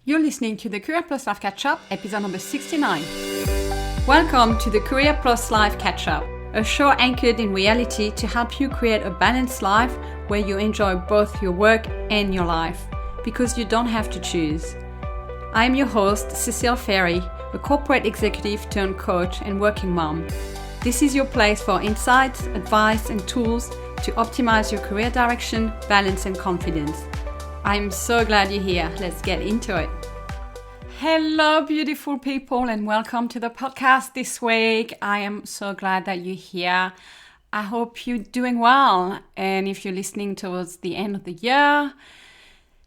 You're listening to the Career Plus Life Catch-Up, episode number 69. Welcome to the Career Plus Life Catch-Up, a show anchored in reality to help you create a balanced life where you enjoy both your work and your life, because you don't have to choose. I am your host, Cecile Ferry, a corporate executive turned coach and working mom. This is your place for insights, advice, and tools to optimize your career direction, balance, and confidence. I'm so glad you're here. Let's get into it. Hello, beautiful people, and welcome to the podcast this week. I am so glad that you're here. I hope you're doing well. And if you're listening towards the end of the year,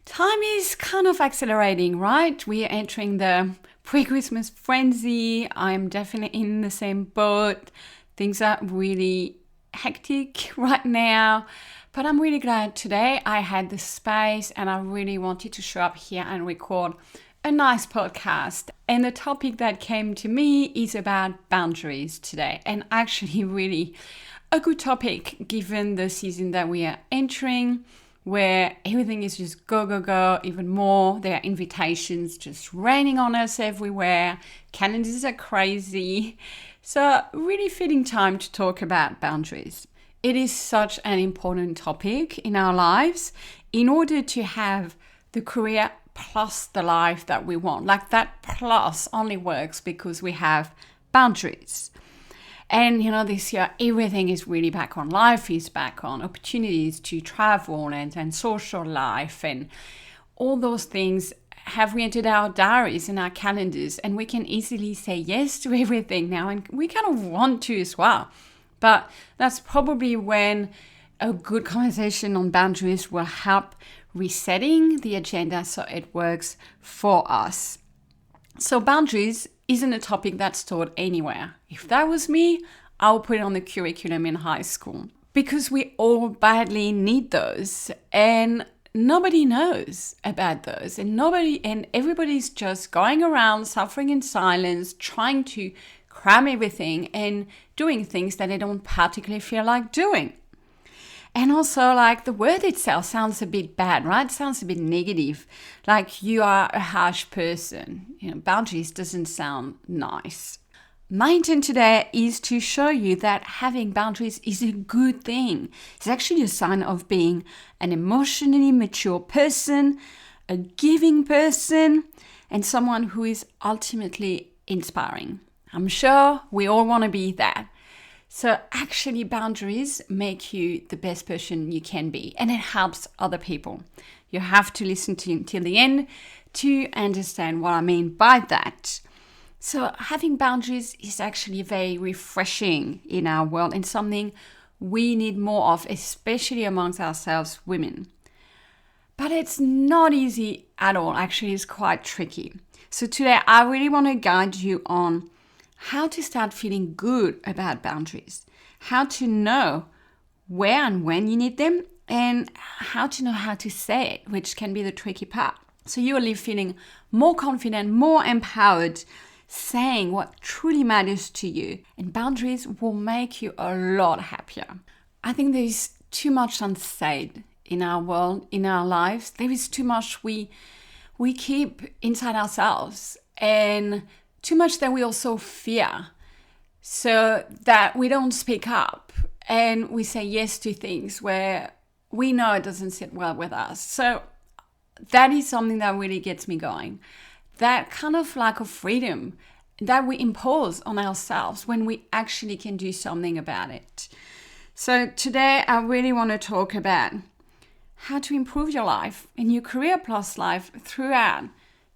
time is kind of accelerating, right? We are entering the pre-Christmas frenzy. I'm definitely in the same boat. Things are really hectic right now. But I'm really glad today I had the space and I really wanted to show up here and record a nice podcast. And the topic that came to me is about boundaries today. And actually really a good topic given the season that we are entering, where everything is just go, go, go, even more. There are invitations just raining on us everywhere. Calendars are crazy. So really fitting time to talk about boundaries. It is such an important topic in our lives in order to have the career plus the life that we want. Like that plus only works because we have boundaries. And this year, everything is really back on. Life is back on. Opportunities to travel and social life and all those things have re-entered our diaries and our calendars. And we can easily say yes to everything now. And we kind of want to as well. But that's probably when a good conversation on boundaries will help resetting the agenda so it works for us. So boundaries isn't a topic that's taught anywhere. If that was me, I would put it on the curriculum in high school because we all badly need those and nobody knows about those and everybody's just going around suffering in silence, trying to cram everything and doing things that they don't particularly feel like doing. And also, like, the word itself sounds a bit bad, right? It sounds a bit negative, like you are a harsh person. Boundaries doesn't sound nice. My intent today is to show you that having boundaries is a good thing. It's actually a sign of being an emotionally mature person, a giving person, and someone who is ultimately inspiring. I'm sure we all want to be that. So actually boundaries make you the best person you can be and it helps other people. You have to listen till the end to understand what I mean by that. So having boundaries is actually very refreshing in our world and something we need more of, especially amongst ourselves women. But it's not easy at all. Actually, it's quite tricky. So today I really want to guide you on how to start feeling good about boundaries, how to know where and when you need them, and how to know how to say it, which can be the tricky part. So you will leave feeling more confident, more empowered, saying what truly matters to you. And boundaries will make you a lot happier. I think there is too much unsaid in our world, in our lives. There is too much we keep inside ourselves and too much that we also fear, so that we don't speak up and we say yes to things where we know it doesn't sit well with us. So that is something that really gets me going. That kind of lack of freedom that we impose on ourselves when we actually can do something about it. So today I really want to talk about how to improve your life and your career plus life throughout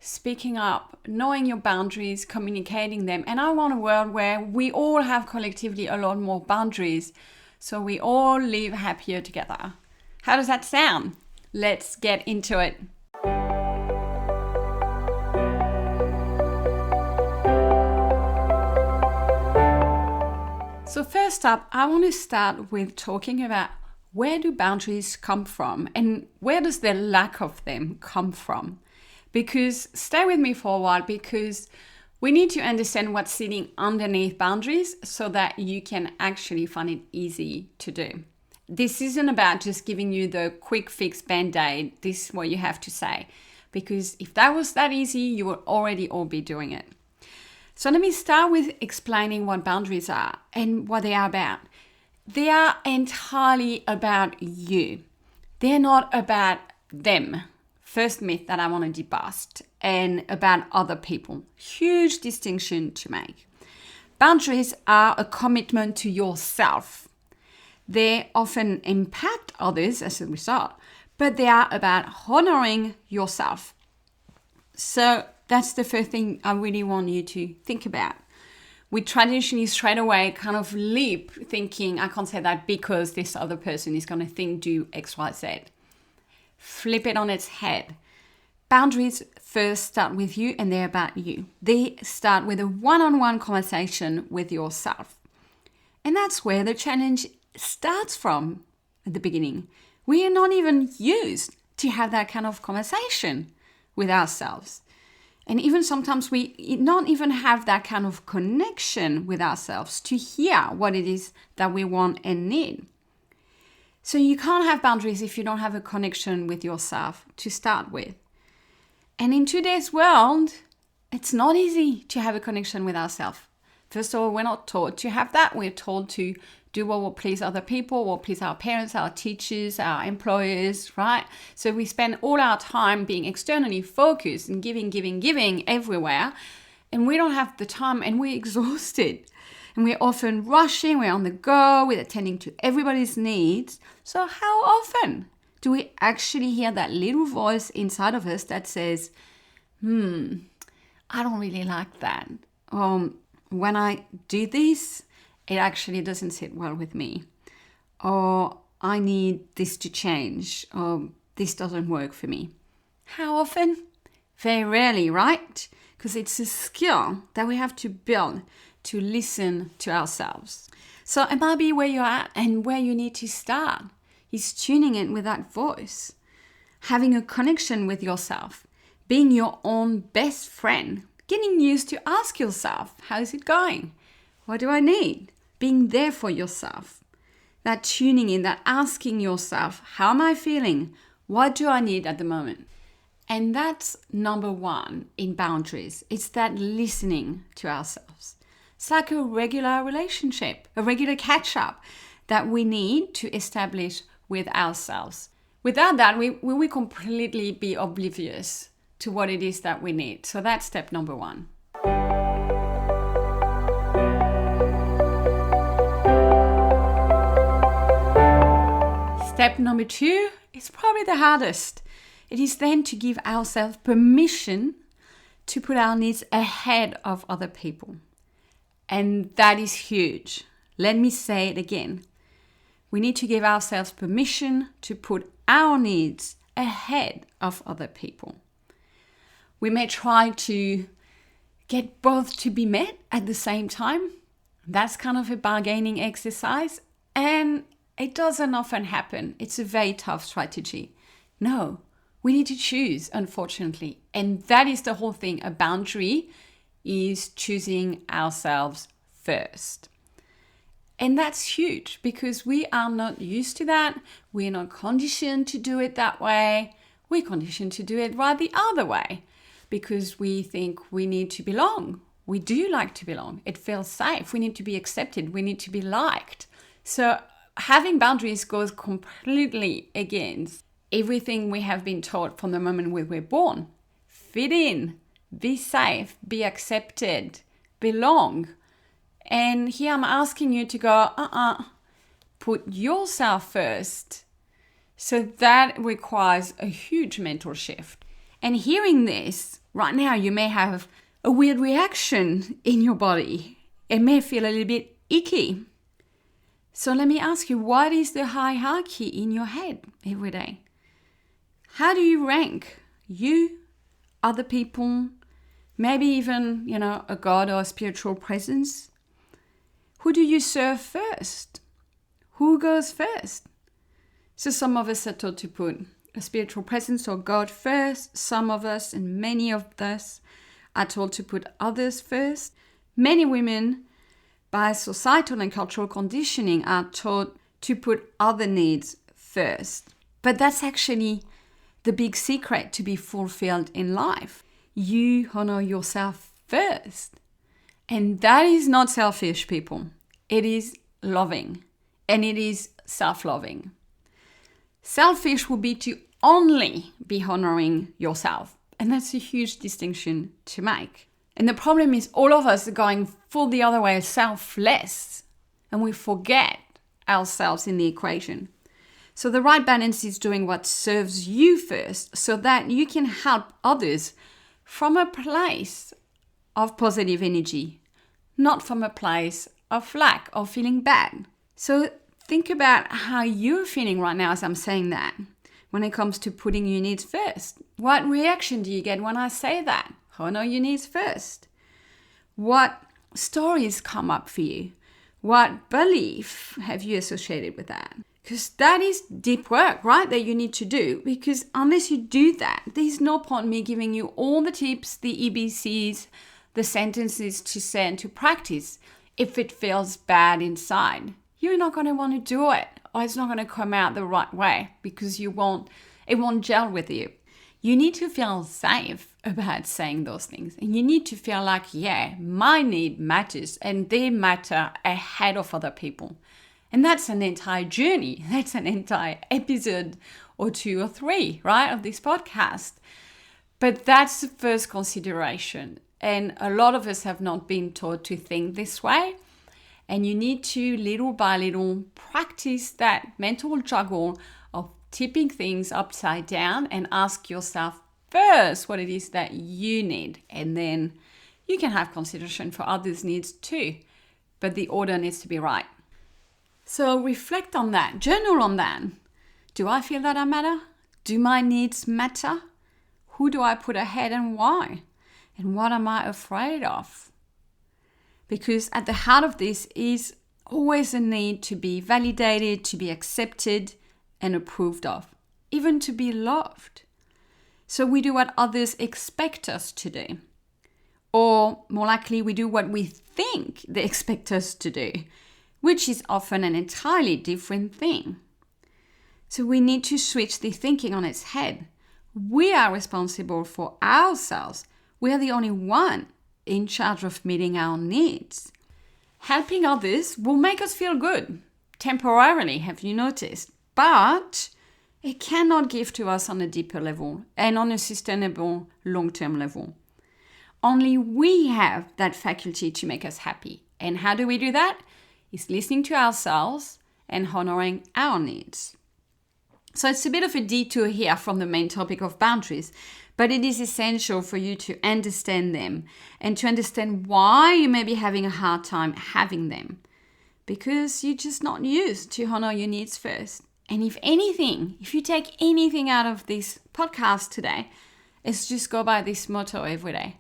speaking up, knowing your boundaries, communicating them. And I want a world where we all have collectively a lot more boundaries so we all live happier together. How does that sound? Let's get into it. So first up, I want to start with talking about where do boundaries come from and where does the lack of them come from? Because stay with me for a while because we need to understand what's sitting underneath boundaries so that you can actually find it easy to do. This isn't about just giving you the quick fix band-aid, this is what you have to say. because if that was that easy, you would already all be doing it. So let me start with explaining what boundaries are and what they are about. They are entirely about you. They're not about them. First myth that I want to debust, and about other people. Huge distinction to make. Boundaries are a commitment to yourself. They often impact others as a result, but they are about honoring yourself. So that's the first thing I really want you to think about. We traditionally straight away kind of leap thinking, I can't say that because this other person is going to think, do X, Y, Z. Flip it on its head. Boundaries first start with you and they're about you. They start with a one-on-one conversation with yourself. And that's where the challenge starts from at the beginning. We are not even used to have that kind of conversation with ourselves. And even sometimes we not even have that kind of connection with ourselves to hear what it is that we want and need. So you can't have boundaries if you don't have a connection with yourself to start with. And in today's world, it's not easy to have a connection with ourselves. First of all, we're not taught to have that. We're told to do what will please other people, what will please our parents, our teachers, our employers, right? So we spend all our time being externally focused and giving everywhere. And we don't have the time and we're exhausted. And we're often rushing, we're on the go, we're attending to everybody's needs. So how often do we actually hear that little voice inside of us that says, I don't really like that. When I do this, it actually doesn't sit well with me. Or I need this to change. Or this doesn't work for me. How often? Very rarely, right? Because it's a skill that we have to build to listen to ourselves. So it might be where you're at and where you need to start is tuning in with that voice, having a connection with yourself, being your own best friend, getting used to ask yourself, how's it going? What do I need? Being there for yourself. That tuning in, that asking yourself, how am I feeling? What do I need at the moment? And that's number one in boundaries. It's that listening to ourselves. It's like a regular relationship, a regular catch-up that we need to establish with ourselves. Without that, we will completely be oblivious to what it is that we need. So that's step number one. Step number two is probably the hardest. It is then to give ourselves permission to put our needs ahead of other people. And that is huge. Let me say it again. We need to give ourselves permission to put our needs ahead of other people. We may try to get both to be met at the same time. That's kind of a bargaining exercise. And it doesn't often happen. It's a very tough strategy. No, we need to choose, unfortunately. And that is the whole thing. A boundary is choosing ourselves first. And that's huge because we are not used to that. We're not conditioned to do it that way. We're conditioned to do it right the other way because we think we need to belong. We do like to belong. It feels safe. We need to be accepted. We need to be liked. So having boundaries goes completely against everything we have been taught from the moment we were born. Fit in, be safe, be accepted, belong. And here I'm asking you to go, put yourself first. So that requires a huge mental shift. And hearing this, right now you may have a weird reaction in your body. It may feel a little bit icky. So let me ask you, what is the hierarchy in your head every day? How do you rank you, other people, maybe even, a God or a spiritual presence? Who do you serve first? Who goes first? So some of us are taught to put a spiritual presence or God first. Some of us and many of us are told to put others first. Many women, by societal and cultural conditioning, are taught to put other needs first. But that's actually the big secret to be fulfilled in life. You honor yourself first. And that is not selfish, people. It is loving. And it is self-loving. Selfish would be to only be honoring yourself. And that's a huge distinction to make. And the problem is all of us are going full the other way, selfless. And we forget ourselves in the equation. So the right balance is doing what serves you first so that you can help others from a place of positive energy, not from a place of lack or feeling bad. So think about how you're feeling right now as I'm saying that when it comes to putting your needs first. What reaction do you get when I say that? Honor your needs first. What stories come up for you? What belief have you associated with that? Because that is deep work, right, that you need to do. Because unless you do that, there's no point me giving you all the tips, the EBCs, the sentences to say and to practice if it feels bad inside. You're not going to want to do it, or it's not going to come out the right way because it won't gel with you. You need to feel safe about saying those things. And you need to feel like, yeah, my need matters and they matter ahead of other people. And that's an entire journey. That's an entire episode or 2 or 3, right, of this podcast. But that's the first consideration. And a lot of us have not been taught to think this way. And you need to, little by little, practice that mental juggle of tipping things upside down and ask yourself first what it is that you need. And then you can have consideration for others' needs too. But the order needs to be right. So reflect on that. Journal on that. Do I feel that I matter? Do my needs matter? Who do I put ahead and why? And what am I afraid of? Because at the heart of this is always a need to be validated, to be accepted and approved of, even to be loved. So we do what others expect us to do. Or more likely, we do what we think they expect us to do, which is often an entirely different thing. So we need to switch the thinking on its head. We are responsible for ourselves. We are the only one in charge of meeting our needs. Helping others will make us feel good, temporarily, have you noticed? But it cannot give to us on a deeper level and on a sustainable long-term level. Only we have that faculty to make us happy. And how do we do that? It's listening to ourselves and honoring our needs. So it's a bit of a detour here from the main topic of boundaries, but it is essential for you to understand them and to understand why you may be having a hard time having them. Because you're just not used to honor your needs first. And if you take anything out of this podcast today, it's just go by this motto every day.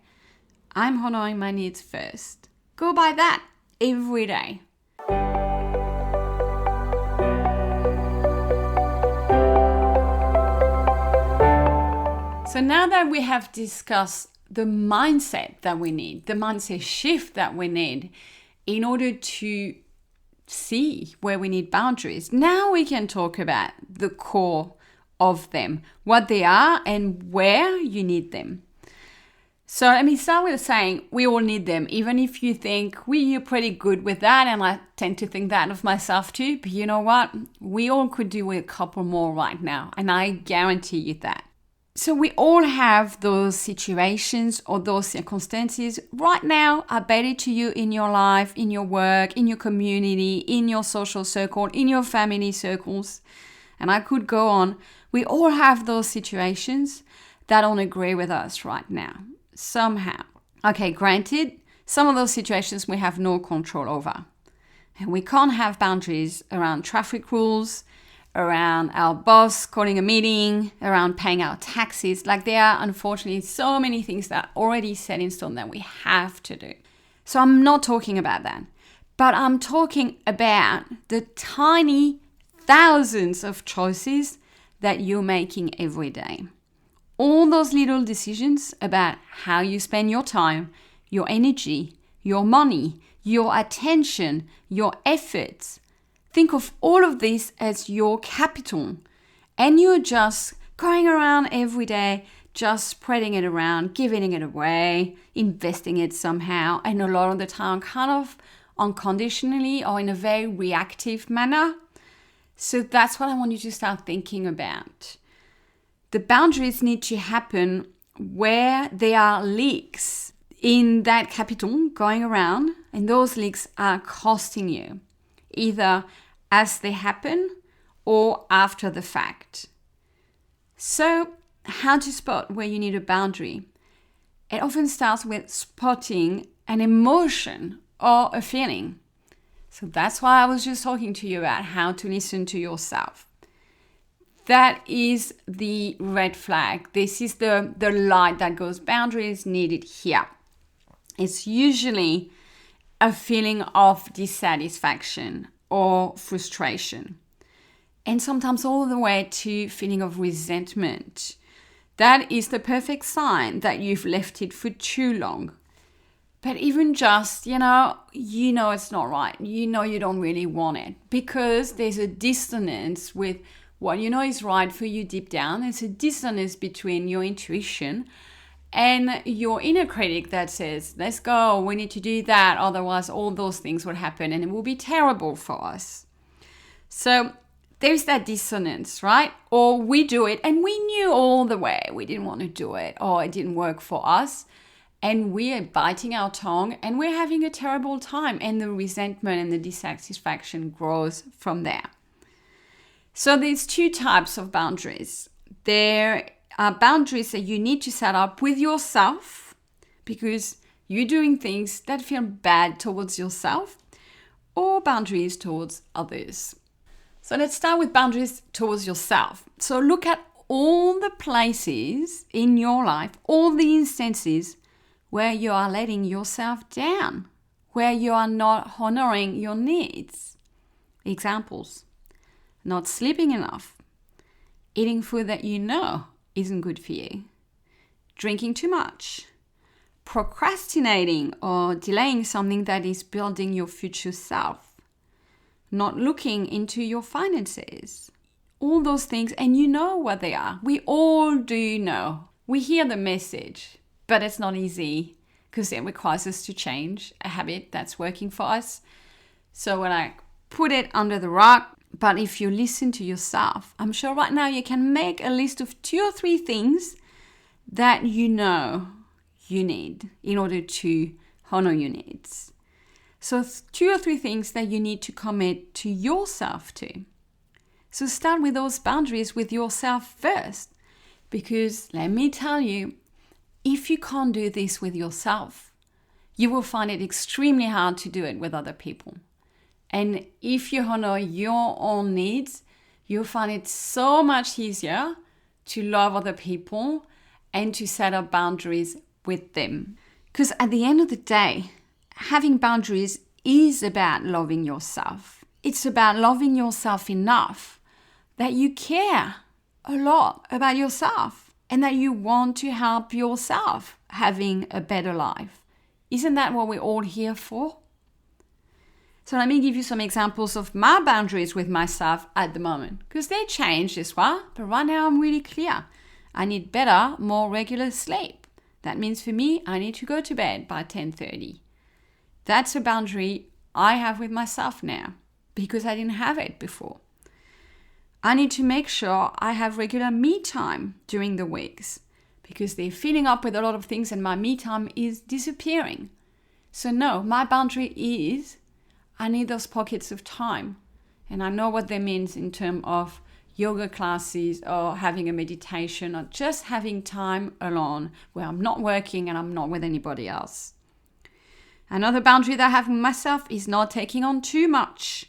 I'm honoring my needs first. Go by that every day. So now that we have discussed the mindset that we need, the mindset shift that we need in order to see where we need boundaries, now we can talk about the core of them, what they are and where you need them. So let me start with saying we all need them, even if you think you're pretty good with that, and I tend to think that of myself too, but you know what? We all could do with a couple more right now, and I guarantee you that. So we all have those situations or those circumstances right now. I bet it to you in your life, in your work, in your community, in your social circle, in your family circles. And I could go on. We all have those situations that don't agree with us right now, somehow. Okay, granted, some of those situations we have no control over. And we can't have boundaries around traffic rules, around our boss calling a meeting, around paying our taxes. Like there are unfortunately so many things that are already set in stone that we have to do. So I'm not talking about that, but I'm talking about the tiny thousands of choices that you're making every day. All those little decisions about how you spend your time, your energy, your money, your attention, your efforts. Think of all of this as your capital, and you're just going around every day, just spreading it around, giving it away, investing it somehow, and a lot of the time kind of unconditionally or in a very reactive manner. So that's what I want you to start thinking about. The boundaries need to happen where there are leaks in that capital going around, and those leaks are costing you, either as they happen or after the fact. So, how to spot where you need a boundary? It often starts with spotting an emotion or a feeling. So that's why I was just talking to you about how to listen to yourself. That is the red flag. This is the light that goes, boundaries needed here. It's usually a feeling of dissatisfaction or frustration. And sometimes all the way to feeling of resentment. That is the perfect sign that you've left it for too long. But even just, you know it's not right. You know you don't really want it because there's a dissonance with what you know is right for you deep down. There's a dissonance between your intuition and your inner critic that says, let's go, we need to do that. Otherwise, all those things will happen and it will be terrible for us. So there's that dissonance, right? Or we do it and we knew all the way we didn't want to do it or it didn't work for us. And we are biting our tongue and we're having a terrible time. And the resentment and the dissatisfaction grows from there. So there's two types of boundaries. There are boundaries that you need to set up with yourself because you're doing things that feel bad towards yourself, or boundaries towards others. So let's start with boundaries towards yourself. So look at all the places in your life, all the instances where you are letting yourself down, where you are not honoring your needs. Examples: not sleeping enough, eating food that you know isn't good for you, drinking too much, procrastinating or delaying something that is building your future self, not looking into your finances. All those things, and you know what they are. We all do know. We hear the message, but it's not easy because it requires us to change a habit that's working for us. So when I put it under the rug, but if you listen to yourself, I'm sure right now you can make a list of 2 or 3 things that you know you need in order to honor your needs. So 2 or 3 things that you need to commit to yourself to. So start with those boundaries with yourself first, because let me tell you, if you can't do this with yourself, you will find it extremely hard to do it with other people. And if you honor your own needs, you'll find it so much easier to love other people and to set up boundaries with them. Because at the end of the day, having boundaries is about loving yourself. It's about loving yourself enough that you care a lot about yourself and that you want to help yourself having a better life. Isn't that what we're all here for? So let me give you some examples of my boundaries with myself at the moment, because they change as well, but right now I'm really clear. I need better, more regular sleep. That means for me, I need to go to bed by 10:30. That's a boundary I have with myself now, because I didn't have it before. I need to make sure I have regular me time during the weeks, because they're filling up with a lot of things and my me time is disappearing. So no, my boundary is I need those pockets of time. And I know what that means in terms of yoga classes or having a meditation or just having time alone where I'm not working and I'm not with anybody else. Another boundary that I have with myself is not taking on too much,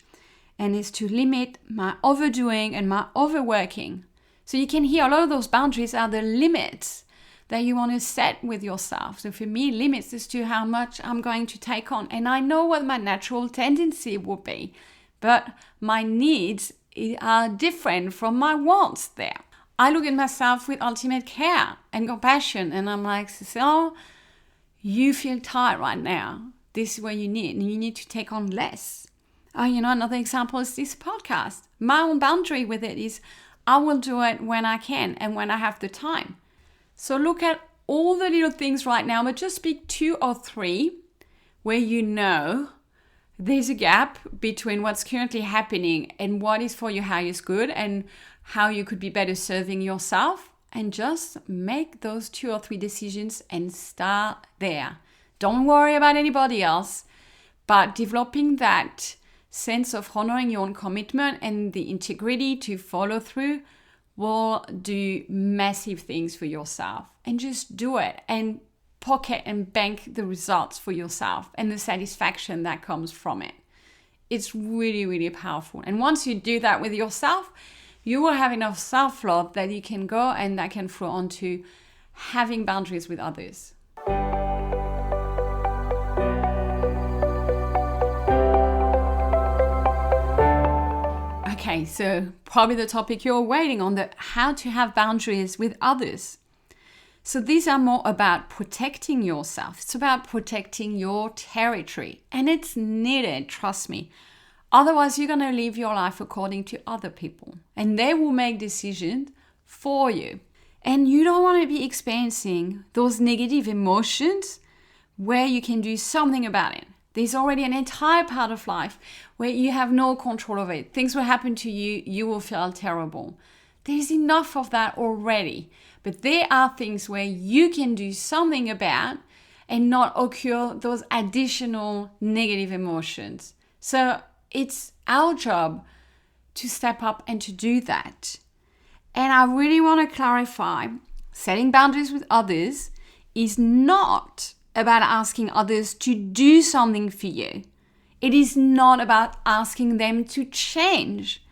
and is to limit my overdoing and my overworking. So you can hear a lot of those boundaries are the limits that you want to set with yourself. So for me, limits is to how much I'm going to take on. And I know what my natural tendency would be, but my needs are different from my wants there. I look at myself with ultimate care and compassion, and I'm like, so you feel tired right now. This is what you need, and you need to take on less. Another example is this podcast. My own boundary with it is I will do it when I can and when I have the time. So look at all the little things right now, but just pick 2 or 3 where you know there's a gap between what's currently happening and what is for your highest good and how you could be better serving yourself. And just make those 2 or 3 decisions and start there. Don't worry about anybody else, but developing that sense of honoring your own commitment and the integrity to follow through will do massive things for yourself. And just do it and pocket and bank the results for yourself and the satisfaction that comes from it. It's really, really powerful. And once you do that with yourself, you will have enough self-love that you can go and that can flow onto having boundaries with others. Okay, so probably the topic you're waiting on, the how to have boundaries with others. So these are more about protecting yourself. It's about protecting your territory. And it's needed, trust me. Otherwise, you're going to live your life according to other people. And they will make decisions for you. And you don't want to be experiencing those negative emotions where you can do something about it. There's already an entire part of life where you have no control over it. Things will happen to you, you will feel terrible. There's enough of that already. But there are things where you can do something about and not occur those additional negative emotions. So it's our job to step up and to do that. And I really want to clarify, setting boundaries with others is not about asking others to do something for you. It is not about asking them to change.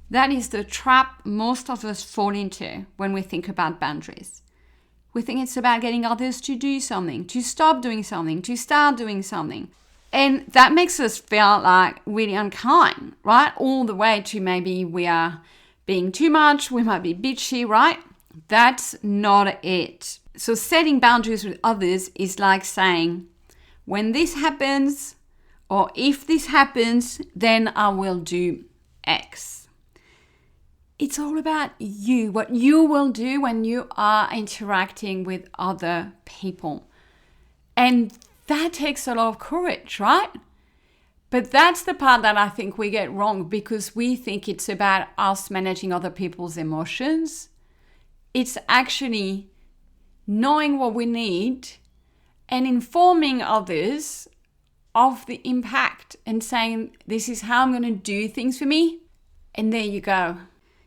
That is the trap most of us fall into when we think about boundaries. We think it's about getting others to do something, to stop doing something, to start doing something. And that makes us feel like really unkind, right? All the way to maybe we are being too much, we might be bitchy, right? That's not it. So setting boundaries with others is like saying, when this happens, or if this happens, then I will do X. It's all about you, what you will do when you are interacting with other people. And that takes a lot of courage, right? But that's the part that I think we get wrong because we think it's about us managing other people's emotions. It's actually knowing what we need and informing others of the impact and saying, this is how I'm going to do things for me. And there you go.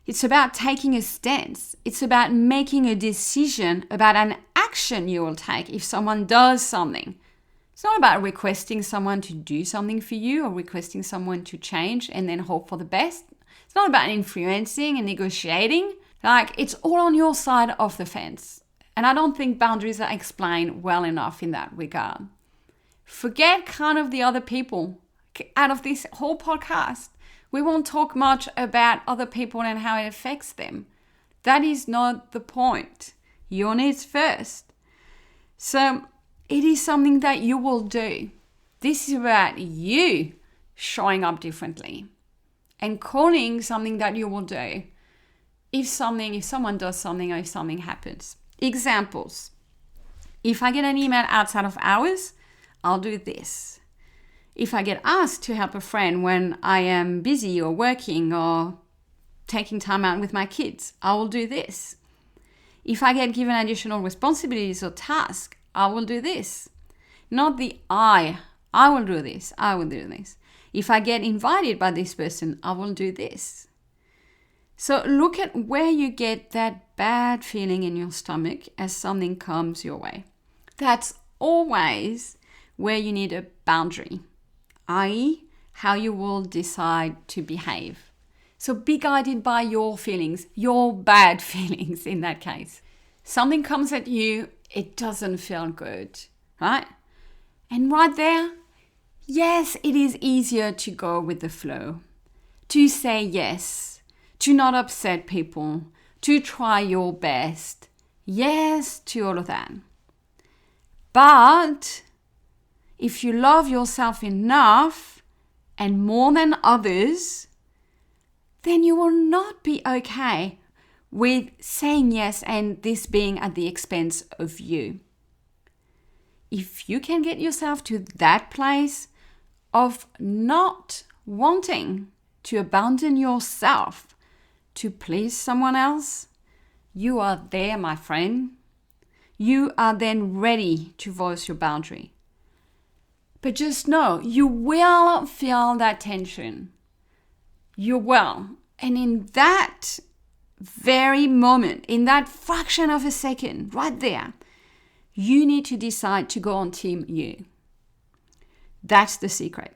It's about taking a stance. It's about making a decision about an action you will take if someone does something. It's not about requesting someone to do something for you or requesting someone to change and then hope for the best. It's not about influencing and negotiating. Like, it's all on your side of the fence. And I don't think boundaries are explained well enough in that regard. Forget kind of the other people. Out of this whole podcast, we won't talk much about other people and how it affects them. That is not the point. Your needs first. So it is something that you will do. This is about you showing up differently and calling something that you will do if someone does something or if something happens. Examples. If I get an email outside of hours, I'll do this. If I get asked to help a friend when I am busy or working or taking time out with my kids, I will do this. If I get given additional responsibilities or tasks, I will do this. Not the I will do this, I will do this. If I get invited by this person, I will do this. So look at where you get that bad feeling in your stomach as something comes your way. That's always where you need a boundary, i.e., how you will decide to behave. So be guided by your feelings, your bad feelings in that case. Something comes at you, it doesn't feel good, right? And right there, yes, it is easier to go with the flow, to say yes, to not upset people, to try your best. Yes to all of that. But if you love yourself enough and more than others, then you will not be okay with saying yes and this being at the expense of you. If you can get yourself to that place of not wanting to abandon yourself to please someone else, you are there, my friend. You are then ready to voice your boundary. But just know, you will feel that tension. You will. And in that very moment, in that fraction of a second, right there, you need to decide to go on team you. That's the secret.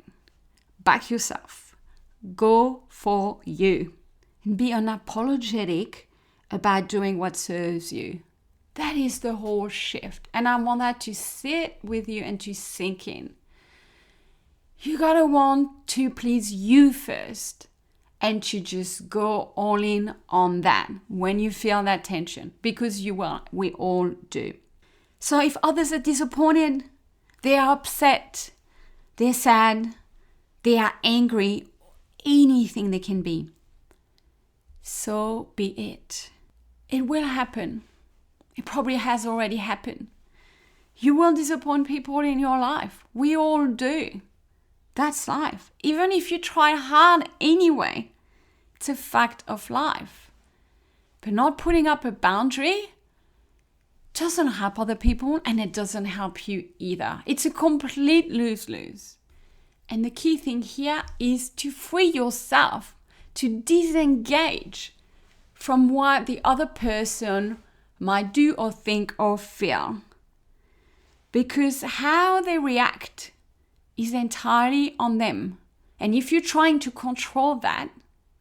Back yourself. Go for you. And be unapologetic about doing what serves you. That is the whole shift. And I want that to sit with you and to sink in. You gotta want to please you first and to just go all in on that when you feel that tension, because you will. We all do. So if others are disappointed, they are upset, they're sad, they are angry, anything they can be, so be it. It will happen. It probably has already happened. You will disappoint people in your life. We all do. That's life. Even if you try hard anyway, it's a fact of life. But not putting up a boundary doesn't help other people, and it doesn't help you either. It's a complete lose-lose. And the key thing here is to free yourself, to disengage from what the other person might do or think or feel. Because how they react is entirely on them. And if you're trying to control that,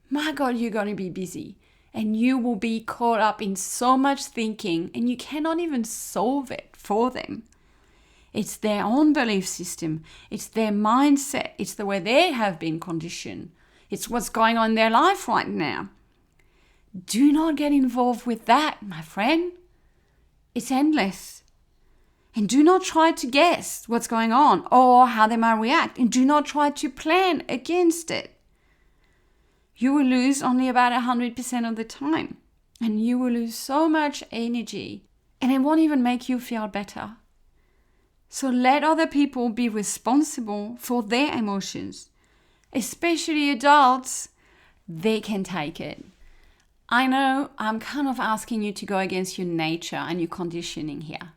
my God, you're going to be busy. And you will be caught up in so much thinking, and you cannot even solve it for them. It's their own belief system. It's their mindset. It's the way they have been conditioned. It's what's going on in their life right now. Do not get involved with that, my friend. It's endless. And do not try to guess what's going on or how they might react. And do not try to plan against it. You will lose only about 100% of the time. And you will lose so much energy. And it won't even make you feel better. So let other people be responsible for their emotions. Especially adults, they can take it. I know I'm kind of asking you to go against your nature and your conditioning here.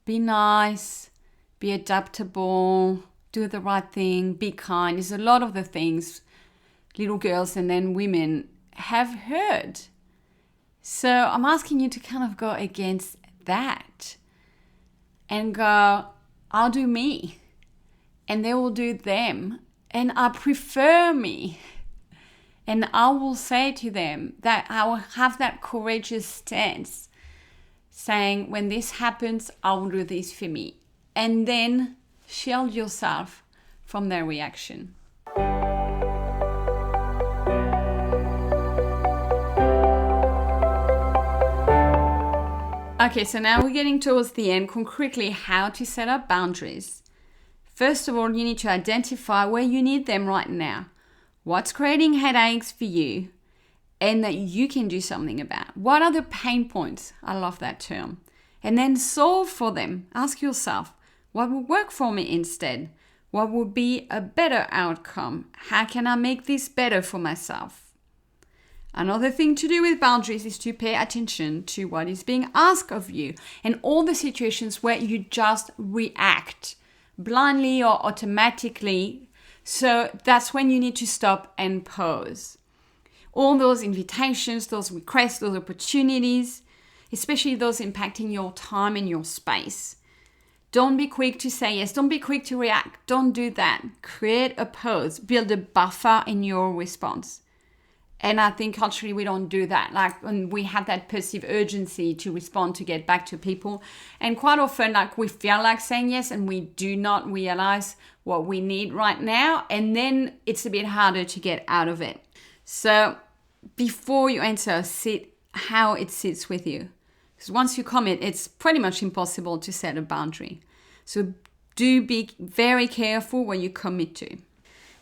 Be nice, be adaptable, do the right thing, be kind. There's a lot of the things little girls and then women have heard. So I'm asking you to kind of go against that and go, I'll do me and they will do them, and I prefer me. And I will say to them that I will have that courageous stance saying, when this happens, I will do this for me. And then shield yourself from their reaction. Okay, so now we're getting towards the end, concretely how to set up boundaries. First of all, you need to identify where you need them right now. What's creating headaches for you and that you can do something about? What are the pain points? I love that term. And then solve for them. Ask yourself, what will work for me instead? What would be a better outcome? How can I make this better for myself? Another thing to do with boundaries is to pay attention to what is being asked of you and all the situations where you just react blindly or automatically. So that's when you need to stop and pause. All those invitations, those requests, those opportunities, especially those impacting your time and your space. Don't be quick to say yes. Don't be quick to react. Don't do that. Create a pause. Build a buffer in your response. And I think culturally we don't do that. Like when we have that perceived urgency to respond, to get back to people. And quite often like we feel like saying yes and we do not realize what we need right now. And then it's a bit harder to get out of it. So before you answer, sit how it sits with you. Because once you commit, it's pretty much impossible to set a boundary. So do be very careful what you commit to.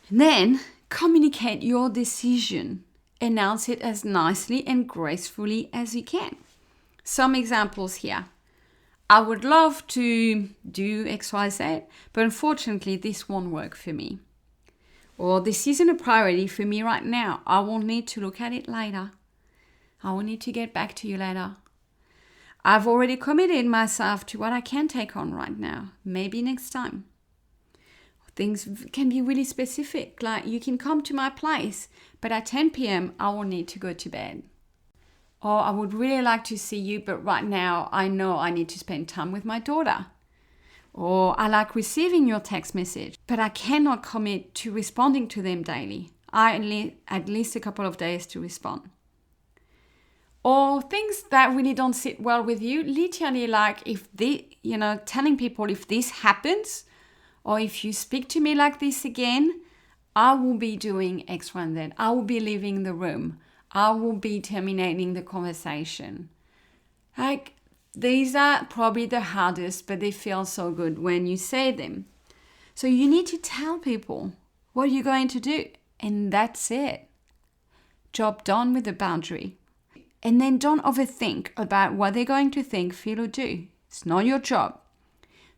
And then communicate your decision announce it as nicely and gracefully as you can. Some examples here. I would love to do XYZ, but unfortunately this won't work for me. Or this isn't a priority for me right now. I will need to look at it later. I will need to get back to you later. I've already committed myself to what I can take on right now. Maybe next time. Things can be really specific, like you can come to my place, but at 10 p.m. I will need to go to bed. Or I would really like to see you, but right now I know I need to spend time with my daughter. Or I like receiving your text message, but I cannot commit to responding to them daily. I need at least a couple of days to respond. Or things that really don't sit well with you, literally like telling people if this happens, or if you speak to me like this again, I will be doing X, Y, and Z. I will be leaving the room. I will be terminating the conversation. Like, these are probably the hardest, but they feel so good when you say them. So you need to tell people what you're going to do, and that's it. Job done with the boundary. And then don't overthink about what they're going to think, feel, or do. It's not your job.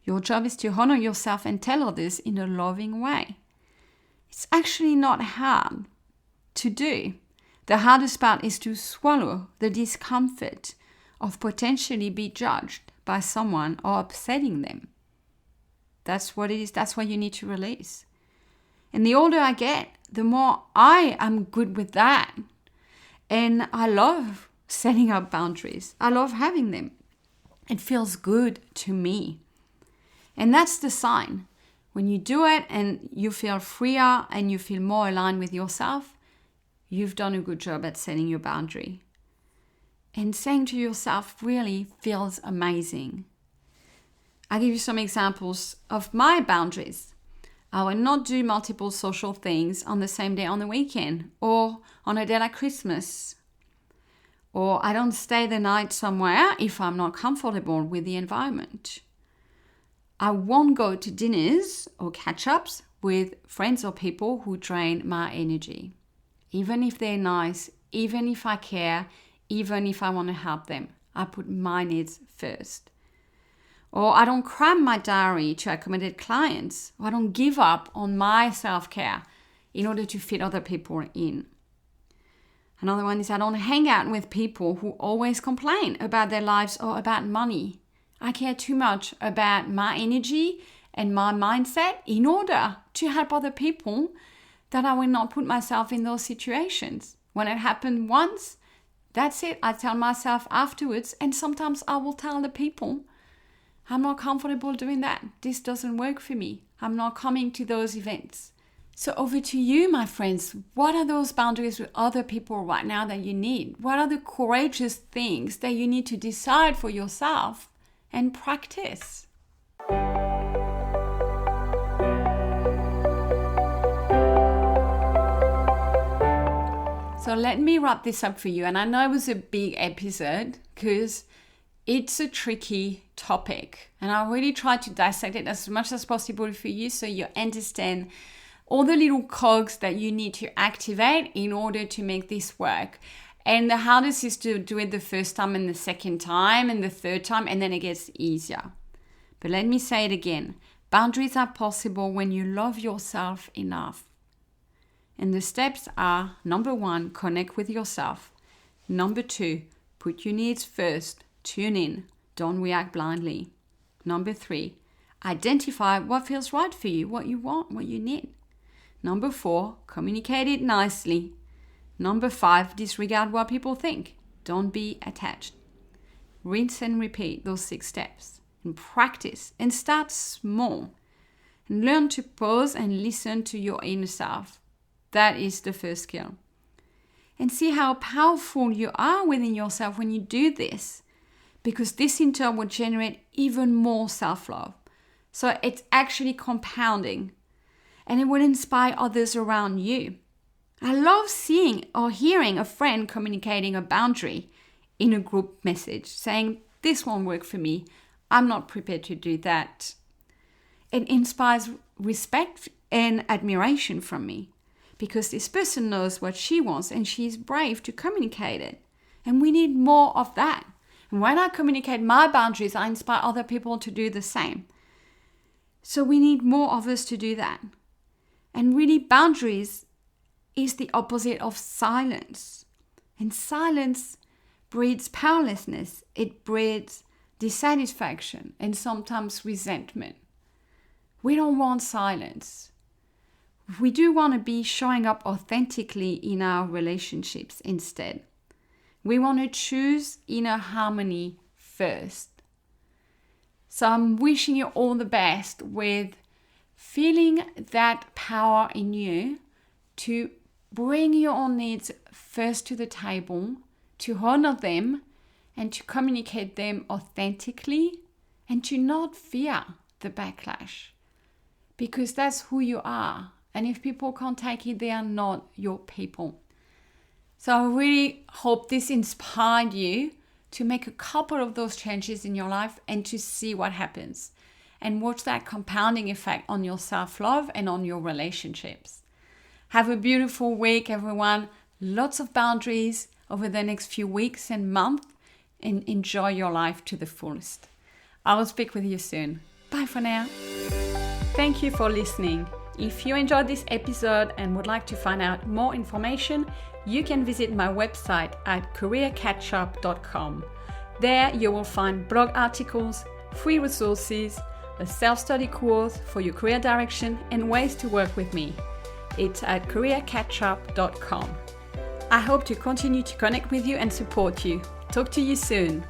Your job is to honor yourself and tell others in a loving way. It's actually not hard to do. The hardest part is to swallow the discomfort of potentially be judged by someone or upsetting them. That's what it is. That's what you need to release. And the older I get, the more I am good with that. And I love setting up boundaries. I love having them. It feels good to me. And that's the sign. When you do it and you feel freer and you feel more aligned with yourself, you've done a good job at setting your boundary. And saying to yourself really feels amazing. I'll give you some examples of my boundaries. I will not do multiple social things on the same day on the weekend or on a day like Christmas. Or I don't stay the night somewhere if I'm not comfortable with the environment. I won't go to dinners or catch-ups with friends or people who drain my energy. Even if they're nice, even if I care, even if I want to help them, I put my needs first. Or I don't cram my diary to accommodate clients. Or I don't give up on my self-care in order to fit other people in. Another one is I don't hang out with people who always complain about their lives or about money. I care too much about my energy and my mindset in order to help other people that I will not put myself in those situations. When it happened once, that's it. I tell myself afterwards, and sometimes I will tell the people, I'm not comfortable doing that. This doesn't work for me. I'm not coming to those events. So over to you, my friends. What are those boundaries with other people right now that you need? What are the courageous things that you need to decide for yourself and practice? So let me wrap this up for you. And I know it was a big episode because it's a tricky topic. And I really tried to dissect it as much as possible for you so you understand all the little cogs that you need to activate in order to make this work. And the hardest is to do it the first time and the second time and the third time, and then it gets easier. But let me say it again. Boundaries are possible when you love yourself enough. And the steps are, 1, connect with yourself. 2, put your needs first. Tune in. Don't react blindly. 3, identify what feels right for you, what you want, what you need. 4, communicate it nicely. 5, disregard what people think. Don't be attached. Rinse and repeat those 6 steps. And practice and start small. And learn to pause and listen to your inner self. That is the first skill. And see how powerful you are within yourself when you do this. Because this in turn will generate even more self-love. So it's actually compounding. And it will inspire others around you. I love seeing or hearing a friend communicating a boundary in a group message, saying, this won't work for me. I'm not prepared to do that. It inspires respect and admiration from me. because this person knows what she wants and she's brave to communicate it. And we need more of that. And when I communicate my boundaries, I inspire other people to do the same. So we need more of us to do that. And really, boundaries is the opposite of silence. And silence breeds powerlessness. It breeds dissatisfaction and sometimes resentment. We don't want silence. We do want to be showing up authentically in our relationships instead. We want to choose inner harmony first. So I'm wishing you all the best with feeling that power in you to bring your own needs first to the table, to honor them, and to communicate them authentically, and to not fear the backlash. Because that's who you are. And if people can't take it, they are not your people. So I really hope this inspired you to make a couple of those changes in your life and to see what happens. And watch that compounding effect on your self-love and on your relationships. Have a beautiful week, everyone. Lots of boundaries over the next few weeks and months. And enjoy your life to the fullest. I will speak with you soon. Bye for now. Thank you for listening. If you enjoyed this episode and would like to find out more information, you can visit my website at careercatchup.com. There you will find blog articles, free resources, a self-study course for your career direction, and ways to work with me. It's at careercatchup.com. I hope to continue to connect with you and support you. Talk to you soon.